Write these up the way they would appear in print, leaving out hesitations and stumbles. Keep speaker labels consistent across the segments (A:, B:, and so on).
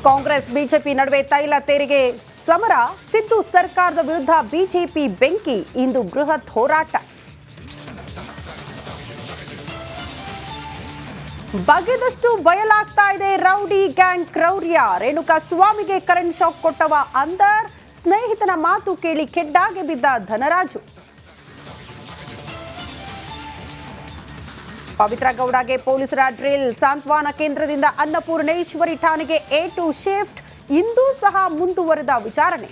A: Congress BJP ನಡುವೆ ತೈಲ ತೆರಿಗೆ ಸಮರ, ಸಿದ್ದು ಸರ್ಕಾರದ ವಿರುದ್ಧ ಬಿಜೆಪಿ ಬೆಂಕಿ, ಇಂದು ಬೃಹತ್ ಹೋರಾಟ. ಬಗೆದಷ್ಟು ಬಯಲಾಗ್ತಾ ಇದೆ ರೌಡಿ ಗ್ಯಾಂಗ್ ಕ್ರೌರ್ಯ. ರೇಣುಕಾ ಸ್ವಾಮಿಗೆ ಕರೆಂಟ್ ಶಾಕ್ ಕೊಟ್ಟವ ಅಂದರ್, ಸ್ನೇಹಿತನ ಮಾತು ಕೇಳಿ ಕೆಡ್ಡಾಗೆ ಬಿದ್ದ ಧನರಾಜು. ಪವಿತ್ರ ಗೌಡಗೆ ಪೊಲೀಸರ ಡ್ರಿಲ್, ಸಾಂತ್ವನ ಕೇಂದ್ರದಿಂದ ಅನ್ನಪೂರ್ಣೇಶ್ವರಿ ಠಾಣೆಗೆ A2 ಶಿಫ್ಟ್, ಇಂದೂ ಸಹ ಮುಂದುವರೆದ ವಿಚಾರಣೆ.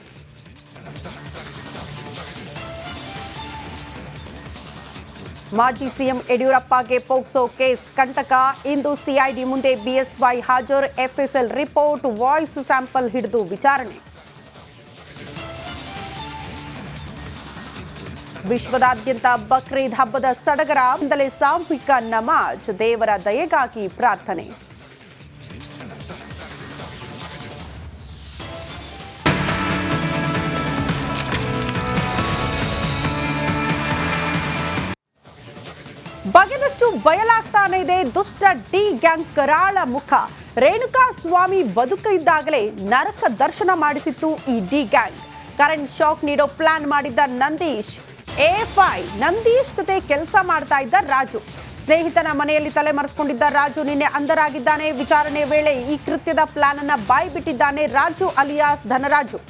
A: ಮಾಜಿ ಸಿಎಂ ಯಡಿಯೂರಪ್ಪಗೆ ಪೋಕ್ಸೋ ಕೇಸ್ ಕಂಟಕ, ಇಂದು ಸಿಐಡಿ ಮುಂದೆ ಬಿಎಸ್ವೈ ಹಾಜರ್, ಎಫ್ಎಸ್ಎಲ್ ರಿಪೋರ್ಟ್, ವಾಯ್ಸ್ ಸ್ಯಾಂಪಲ್ ಹಿಡಿದು ವಿಚಾರಣೆ. ವಿಶ್ವದಾದ್ಯಂತ ಬಕ್ರೀದ್ ಹಬ್ಬದ ಸಡಗರ, ಸಾಮೂಹಿಕ ನಮಾಜ್, ದೇವರ ದಯೆಗಾಗಿ ಪ್ರಾರ್ಥನೆ. ಬಗೆದಷ್ಟು ಬಯಲಾಗ್ತಾನೆ ಇದೆ ದುಷ್ಟ ಡಿ ಗ್ಯಾಂಗ್ ಕರಾಳ ಮುಖ. ರೇಣುಕಾ ಸ್ವಾಮಿ ಬದುಕು ಇದ್ದಾಗಲೇ ನರಕ ದರ್ಶನ ಮಾಡಿಸಿತ್ತು ಈ ಡಿ ಗ್ಯಾಂಗ್. ಕರೆಂಟ್ ಶಾಕ್ ನೀಡೋ ಪ್ಲಾನ್ ಮಾಡಿದ್ದ ನಂದೀಶ್, ನಂದೀಶ್ ಜೊತೆ ಕೆಲಸ ಮಾಡ್ತಾ ಇದ್ದ ರಾಜು. ಸ್ನೇಹಿತನ ಮನೆಯಲ್ಲಿ ತಲೆಮರೆಸಿಕೊಂಡಿದ್ದ ರಾಜು ನಿನ್ನೆ ಅಂಧರಾಗಿದ್ದಾನೆ. ವಿಚಾರಣೆ ವೇಳೆ ಈ ಕೃತ್ಯದ ಪ್ಲಾನ್ ಅನ್ನ ಬಾಯ್ಬಿಟ್ಟಿದ್ದಾನೆ ರಾಜು ಅಲಿಯಾಸ್ ಧನರಾಜು.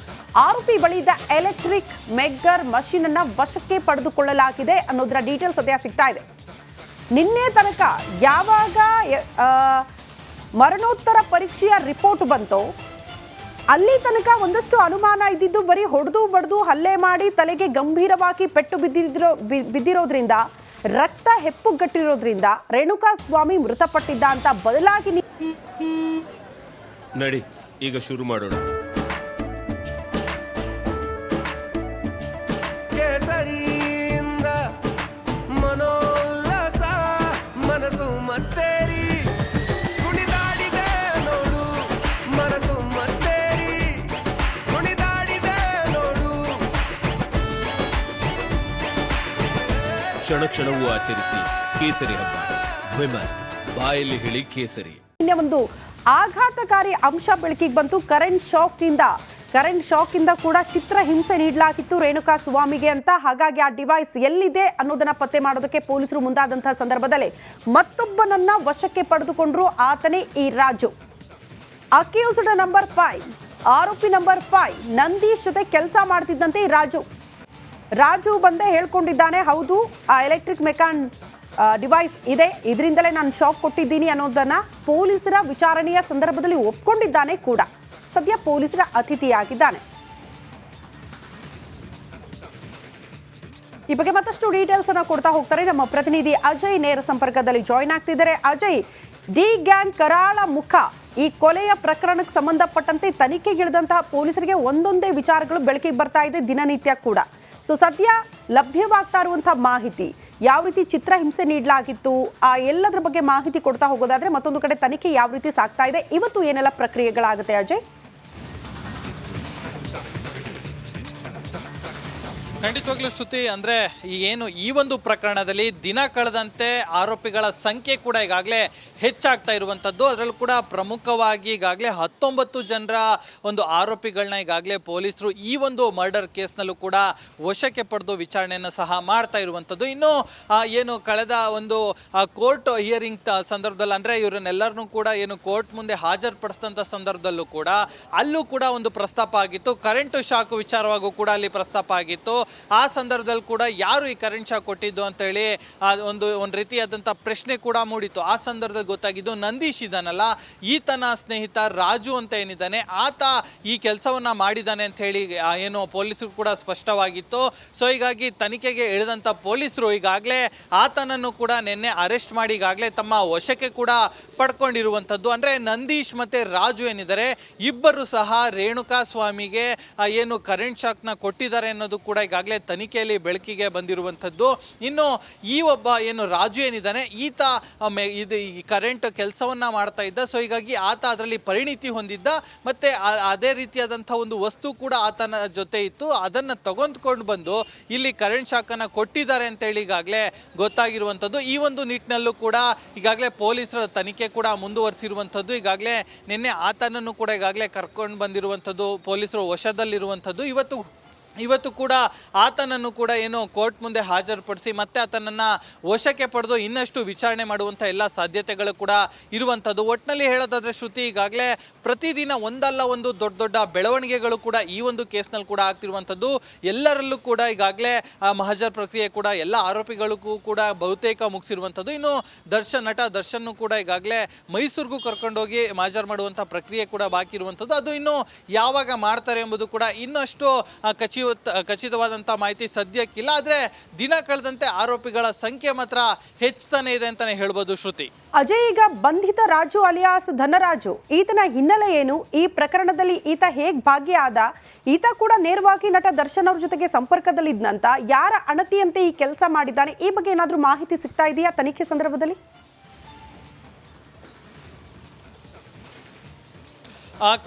A: ಆರೋಪಿ ಬಳಿಯಿದ್ದ ಎಲೆಕ್ಟ್ರಿಕ್ ಮೆಗ್ಗರ್ ಮಷೀನ್ ಅನ್ನ ವಶಕ್ಕೆ ಪಡೆದುಕೊಳ್ಳಲಾಗಿದೆ ಅನ್ನೋದರ ಡೀಟೇಲ್ಸ್ ಸದ್ಯ ಸಿಗ್ತಾ ಇದೆ. ನಿನ್ನೆ ತನಕ ಯಾವಾಗ ಮರಣೋತ್ತರ ಪರೀಕ್ಷೆಯ ರಿಪೋರ್ಟ್ ಬಂತೋ ಅಲ್ಲಿ ತನಕ ಒಂದಷ್ಟು ಅನುಮಾನ ಇದ್ದಿದ್ದು ಬರೀ ಹೊಡೆದು ಬಡ್ದು ಹಲ್ಲೆ ಮಾಡಿ ತಲೆಗೆ ಗಂಭೀರವಾಗಿ ಪೆಟ್ಟು ಬಿದ್ದಿರೋದ್ರಿಂದ, ರಕ್ತ ಹೆಪ್ಪುಗಟ್ಟಿರೋದ್ರಿಂದ ರೇಣುಕಾ ಸ್ವಾಮಿ ಮೃತಪಟ್ಟಿದ್ದ ಅಂತ ಬದಲಾಗಿ
B: ನಡಿ ಈಗ ಶುರು ಮಾಡೋಣ. ಕ್ಷಣ ಕ್ಷಣವೂ ಆಚರಿಸಿ ಕೇಸರಿ ಹಬ್ಬ. ವಿಮಲ್ ಬಾಯಲ್ಲಿ ಹೇಳಿ ಕೇಸರಿ.
A: ಒಂದು ಆಘಾತಕಾರಿ ಅಂಶ ಬೆಳಕಿಗೆ ಬಂತು. ಕರೆಂಟ್ ಶಾಕ್ ಇಂದ ಕೂಡ ಚಿತ್ರ ಹಿಂಸೆ ನೀಡಲಾಗಿತ್ತು ರೇಣುಕಾ ಸ್ವಾಮಿಗೆ ಅಂತ. ಹಾಗಾಗಿ ಆ ಡಿವೈಸ್ ಎಲ್ಲಿದೆ ಅನ್ನೋದನ್ನ ಪತ್ತೆ ಮಾಡೋದಕ್ಕೆ ಪೊಲೀಸರು ಮುಂದಾದಂತಹ ಸಂದರ್ಭದಲ್ಲಿ ಮತ್ತೊಬ್ಬನನ್ನ ವಶಕ್ಕೆ ಪಡೆದುಕೊಂಡ್ರು. ಆತನೇ ಈ ರಾಜು. ಅಕ್ಯೂಸ್ಡ್ ನಂಬರ್ 5, ಆರೋಪಿ ನಂಬರ್ 5 ನಂದೀಶ್ ಜೊತೆ ಕೆಲಸ ಮಾಡ್ತಿದ್ದಂತೆ ಈ ರಾಜು ಬಂದೇ ಹೇಳ್ಕೊಂಡಿದ್ದಾನೆ, ಹೌದು ಆ ಎಲೆಕ್ಟ್ರಿಕ್ ಮೆಕಾನ್ ಡಿವೈಸ್ ಇದೆ, ಇದರಿಂದಲೇ ನಾನು ಶಾಕ್ ಕೊಟ್ಟಿದ್ದೀನಿ ಅನ್ನೋದನ್ನ ಪೊಲೀಸರ ವಿಚಾರಣೆಯ ಸಂದರ್ಭದಲ್ಲಿ ಒಪ್ಕೊಂಡಿದ್ದಾನೆ ಕೂಡ. ಸದ್ಯ ಪೊಲೀಸರ ಅತಿಥಿಯಾಗಿದ್ದಾನೆ. ಈ ಬಗ್ಗೆ ಮತ್ತಷ್ಟು ಡೀಟೇಲ್ಸ್ ಅನ್ನ ಕೊಡ್ತಾ ಹೋಗ್ತಾರೆ ನಮ್ಮ ಪ್ರತಿನಿಧಿ ಅಜಯ್. ನೇರ ಸಂಪರ್ಕದಲ್ಲಿ ಜಾಯಿನ್ ಆಗ್ತಿದ್ದಾರೆ. ಅಜಯ್, ಡಿ ಗ್ಯಾಂಗ್ ಕರಾಳ ಮುಖ, ಈ ಕೊಲೆಯ ಪ್ರಕರಣಕ್ಕೆ ಸಂಬಂಧಪಟ್ಟಂತೆ ತನಿಖೆಗಿಳಿದಂತಹ ಪೊಲೀಸರಿಗೆ ಒಂದೊಂದೇ ವಿಚಾರಗಳು ಬೆಳಕಿಗೆ ಬರ್ತಾ ಇದೆ ದಿನನಿತ್ಯ ಕೂಡ. ಸೊ ಸದ್ಯ ಲಭ್ಯವಾಗ್ತಾ ಇರುವಂತಹ ಮಾಹಿತಿ, ಯಾವ ರೀತಿ ಚಿತ್ರ ಹಿಂಸೆ ನೀಡಲಾಗಿತ್ತು, ಆ ಎಲ್ಲದರ ಬಗ್ಗೆ ಮಾಹಿತಿ ಕೊಡ್ತಾ ಹೋಗೋದಾದ್ರೆ ಮತ್ತೊಂದು ಕಡೆ ತನಿಖೆ ಯಾವ ರೀತಿ ಸಾಗ್ತಾ ಇದೆ, ಇವತ್ತು ಏನೆಲ್ಲ ಪ್ರಕ್ರಿಯೆಗಳಾಗುತ್ತೆ ಅಜಯ್?
C: ಖಂಡಿತವಾಗ್ಲೂ ಶ್ರುತಿ, ಅಂದರೆ ಏನು ಈ ಒಂದು ಪ್ರಕರಣದಲ್ಲಿ ದಿನ ಕಳೆದಂತೆ ಆರೋಪಿಗಳ ಸಂಖ್ಯೆ ಕೂಡ ಈಗಾಗಲೇ ಹೆಚ್ಚಾಗ್ತಾ ಇರುವಂಥದ್ದು. ಅದರಲ್ಲೂ ಕೂಡ ಪ್ರಮುಖವಾಗಿ ಈಗಾಗಲೇ 19 ಜನರ ಒಂದು ಆರೋಪಿಗಳನ್ನ ಈಗಾಗಲೇ ಪೊಲೀಸರು ಈ ಒಂದು ಮರ್ಡರ್ ಕೇಸ್ನಲ್ಲೂ ಕೂಡ ವಶಕ್ಕೆ ಪಡೆದು ವಿಚಾರಣೆಯನ್ನು ಸಹ ಮಾಡ್ತಾ ಇರುವಂಥದ್ದು. ಇನ್ನು ಏನು ಕಳೆದ ಒಂದು ಕೋರ್ಟ್ ಹಿಯರಿಂಗ್ ಸಂದರ್ಭದಲ್ಲಿ, ಅಂದರೆ ಇವರನ್ನೆಲ್ಲರನ್ನೂ ಕೂಡ ಏನು ಕೋರ್ಟ್ ಮುಂದೆ ಹಾಜರುಪಡಿಸಿದಂಥ ಸಂದರ್ಭದಲ್ಲೂ ಕೂಡ ಅಲ್ಲೂ ಕೂಡ ಒಂದು ಪ್ರಸ್ತಾಪ ಆಗಿತ್ತು. ಕರೆಂಟ್ ಶಾಕ್ ವಿಚಾರವಾಗೂ ಕೂಡ ಅಲ್ಲಿ ಪ್ರಸ್ತಾಪ ಆಗಿತ್ತು. ಆ ಸಂದರ್ಭದಲ್ಲಿ ಕೂಡ ಯಾರು ಈ ಕರೆಂಟ್ ಶಾಕ್ ಕೊಟ್ಟಿದ್ದು ಅಂತ ಹೇಳಿ ಒಂದು ರೀತಿಯಾದಂಥ ಪ್ರಶ್ನೆ ಕೂಡ ಮೂಡಿತ್ತು. ಆ ಸಂದರ್ಭದಲ್ಲಿ ಗೊತ್ತಾಗಿದ್ದು ನಂದೀಶ್ ಇದ್ದಾನಲ್ಲ, ಈತನ ಸ್ನೇಹಿತ ರಾಜು ಅಂತ ಏನಿದ್ದಾನೆ ಆತ ಈ ಕೆಲಸವನ್ನ ಮಾಡಿದ್ದಾನೆ ಅಂತ ಹೇಳಿ ಏನು ಪೊಲೀಸರು ಕೂಡ ಸ್ಪಷ್ಟವಾಗಿತ್ತು. ಸೊ ಹೀಗಾಗಿ ತನಿಖೆಗೆ ಇಳಿದಂಥ ಪೊಲೀಸರು ಈಗಾಗಲೇ ಆತನನ್ನು ಕೂಡ ನಿನ್ನೆ ಅರೆಸ್ಟ್ ಮಾಡಿ ಈಗಾಗಲೇ ತಮ್ಮ ವಶಕ್ಕೆ ಕೂಡ ಪಡ್ಕೊಂಡಿರುವಂಥದ್ದು. ಅಂದರೆ ನಂದೀಶ್ ಮತ್ತು ರಾಜು ಏನಿದ್ದಾರೆ ಇಬ್ಬರು ಸಹ ರೇಣುಕಾ ಸ್ವಾಮಿಗೆ ಏನು ಕರೆಂಟ್ ಶಾಕ್ನ ಕೊಟ್ಟಿದ್ದಾರೆ ಅನ್ನೋದು ಕೂಡ ಈಗ ಈಗಾಗಲೇ ತನಿಖೆಯಲ್ಲಿ ಬೆಳಕಿಗೆ ಬಂದಿರುವಂಥದ್ದು. ಇನ್ನು ಈ ಒಬ್ಬ ಏನು ರಾಜು ಏನಿದ್ದಾನೆ ಈತ ಇದು ಈ ಕರೆಂಟ್ ಕೆಲಸವನ್ನ ಮಾಡ್ತಾ ಇದ್ದ. ಸೊ ಹೀಗಾಗಿ ಆತ ಅದರಲ್ಲಿ ಪರಿಣಿತಿ ಹೊಂದಿದ್ದ, ಮತ್ತೆ ಅದೇ ರೀತಿಯಾದಂಥ ಒಂದು ವಸ್ತು ಕೂಡ ಆತನ ಜೊತೆ ಇತ್ತು. ಅದನ್ನು ತಗೊಂಡ್ಕೊಂಡು ಬಂದು ಇಲ್ಲಿ ಕರೆಂಟ್ ಶಾಕನ್ನು ಕೊಟ್ಟಿದ್ದಾರೆ ಅಂತೇಳಿ ಈಗಾಗಲೇ ಗೊತ್ತಾಗಿರುವಂಥದ್ದು. ಈ ಒಂದು ನಿಟ್ಟಿನಲ್ಲೂ ಕೂಡ ಈಗಾಗಲೇ ಪೊಲೀಸರ ತನಿಖೆ ಕೂಡ ಮುಂದುವರಿಸಿರುವಂಥದ್ದು. ಈಗಾಗಲೇ ನಿನ್ನೆ ಆತನನ್ನು ಕೂಡ ಈಗಾಗಲೇ ಕರ್ಕೊಂಡು ಬಂದಿರುವಂಥದ್ದು, ಪೊಲೀಸರು ವಶದಲ್ಲಿರುವಂಥದ್ದು. ಇವತ್ತು ಕೂಡ ಆತನನ್ನು ಕೂಡ ಏನು ಕೋರ್ಟ್ ಮುಂದೆ ಹಾಜರುಪಡಿಸಿ ಮತ್ತೆ ಆತನನ್ನು ವಶಕ್ಕೆ ಪಡೆದು ಇನ್ನಷ್ಟು ವಿಚಾರಣೆ ಮಾಡುವಂಥ ಎಲ್ಲ ಸಾಧ್ಯತೆಗಳು ಕೂಡ ಇರುವಂಥದ್ದು. ಒಟ್ಟಿನಲ್ಲಿ ಹೇಳೋದಾದ್ರೆ ಶ್ರುತಿ, ಈಗಾಗಲೇ ಪ್ರತಿದಿನ ಒಂದಲ್ಲ ಒಂದು ದೊಡ್ಡ ದೊಡ್ಡ ಬೆಳವಣಿಗೆಗಳು ಕೂಡ ಈ ಒಂದು ಕೇಸ್ನಲ್ಲಿ ಕೂಡ ಆಗ್ತಿರುವಂಥದ್ದು. ಎಲ್ಲರಲ್ಲೂ ಕೂಡ ಈಗಾಗಲೇ ಮಹಜರ್ ಪ್ರಕ್ರಿಯೆ ಕೂಡ ಎಲ್ಲ ಆರೋಪಿಗಳಿಗೂ ಕೂಡ ಬಹುತೇಕ ಮುಗಿಸಿರುವಂಥದ್ದು. ಇನ್ನು ನಟ ದರ್ಶನ್ ಕೂಡ ಈಗಾಗಲೇ ಮೈಸೂರಿಗೂ ಕರ್ಕೊಂಡೋಗಿ ಮಹಜರ್ ಮಾಡುವಂಥ ಪ್ರಕ್ರಿಯೆ ಕೂಡ ಬಾಕಿ ಇರುವಂಥದ್ದು. ಅದು ಇನ್ನು ಯಾವಾಗ ಮಾಡ್ತಾರೆ ಎಂಬುದು ಕೂಡ ಇನ್ನಷ್ಟು ಖಚಿತವಾದಂಥ ಮಾಹಿತಿ ಸದ್ಯಕ್ಕಿಲ್ಲ. ಆದರೆ ದಿನ ಕಳೆದಂತೆ ಆರೋಪಿಗಳ ಸಂಖ್ಯೆ ಮಾತ್ರ ಹೆಚ್ಚುತ್ತಾನೆ ಇದೆ ಅಂತಾನೆ ಹೇಳ್ಬೋದು ಶ್ರುತಿ.
A: ಅಜಯ್, ಈಗ ಬಂಧಿತ ರಾಜು ಅಲಿಯಾಸ್ ಧನರಾಜು, ಈತನ ಹಿನ್ನೆಲೆ ಏನು? ಈ ಪ್ರಕರಣದಲ್ಲಿ ಈತ ಹೇಗ್ ಭಾಗಿಯಾದ? ಈತ ಕೂಡ ನೇರವಾಗಿ ನಟ ದರ್ಶನ್ ಅವ್ರ ಜೊತೆಗೆ ಸಂಪರ್ಕದಲ್ಲಿದ್ದಂತ, ಯಾರ ಅಣತಿಯಂತೆ ಈ ಕೆಲಸ ಮಾಡಿದ್ದಾನೆ? ಈ ಬಗ್ಗೆ ಏನಾದರೂ ಮಾಹಿತಿ ಸಿಗ್ತಾ ಇದೆಯಾ ತನಿಖೆ ಸಂದರ್ಭದಲ್ಲಿ?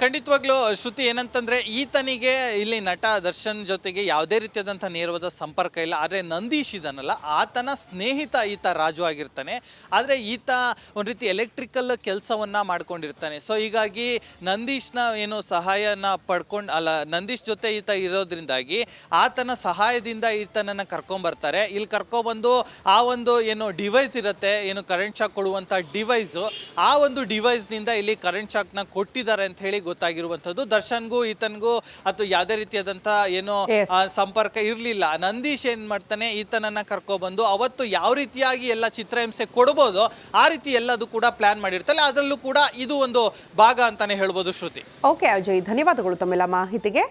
C: ಖಂಡಿತವಾಗ್ಲೂ ಶ್ರುತಿ, ಏನಂತಂದ್ರೆ ಈತನಿಗೆ ಇಲ್ಲಿ ನಟ ದರ್ಶನ್ ಜೊತೆಗೆ ಯಾವುದೇ ರೀತಿಯಾದಂಥ ನೇರವಾದ ಸಂಪರ್ಕ ಇಲ್ಲ. ಆದರೆ ನಂದೀಶ್ ಇದನ್ನಲ್ಲ, ಆತನ ಸ್ನೇಹಿತ ಈತ ರಾಜು ಆಗಿರ್ತಾನೆ. ಆದರೆ ಈತ ಒಂದು ರೀತಿ ಎಲೆಕ್ಟ್ರಿಕಲ್ ಕೆಲಸವನ್ನ ಮಾಡ್ಕೊಂಡಿರ್ತಾನೆ. ಸೊ ಹೀಗಾಗಿ ನಂದೀಶ್ನ ಏನು ಸಹಾಯನ ನಂದೀಶ್ ಜೊತೆ ಈತ ಇರೋದ್ರಿಂದಾಗಿ ಆತನ ಸಹಾಯದಿಂದ ಈತನನ್ನು ಕರ್ಕೊಂಬರ್ತಾರೆ. ಇಲ್ಲಿ ಕರ್ಕೊಬಂದು ಆ ಒಂದು ಏನು ಡಿವೈಸ್ ಇರುತ್ತೆ, ಏನು ಕರೆಂಟ್ ಶಾಕ್ ಕೊಡುವಂಥ ಡಿವೈಸು, ಆ ಒಂದು ಡಿವೈಸ್ನಿಂದ ಇಲ್ಲಿ ಕರೆಂಟ್ ಶಾಕ್ನ ಕೊಟ್ಟಿದ್ದಾರೆ ಅಂತ ಹೇಳಿ ಗೊತ್ತಾಗಿರುವಂಥದ್ದು. ದರ್ಶನ್ಗೂ ಈತನ್ಗೂ ಅಥವಾ ಯಾವುದೇ ರೀತಿಯಾದಂಥ ಏನು ಸಂಪರ್ಕ ಇರಲಿಲ್ಲ. ನಂದೀಶ್ ಏನ್ ಮಾಡ್ತಾನೆ, ಈತನನ್ನ ಕರ್ಕೊಬಂದು ಅವತ್ತು ಯಾವ ರೀತಿಯಾಗಿ ಎಲ್ಲ ಚಿತ್ರಹಿಂಸೆ ಕೊಡ್ಬೋದು ಆ ರೀತಿ ಎಲ್ಲದು ಕೂಡ ಪ್ಲಾನ್ ಮಾಡಿರ್ತಾರೆ. ಅದರಲ್ಲೂ ಕೂಡ ಇದು ಒಂದು ಭಾಗ ಅಂತಾನೆ ಹೇಳ್ಬೋದು ಶ್ರುತಿ.
A: ಓಕೆ ಅಜಯ್, ಧನ್ಯವಾದಗಳು ತಮ್ಮೆಲ್ಲ ಮಾಹಿತಿಗೆ.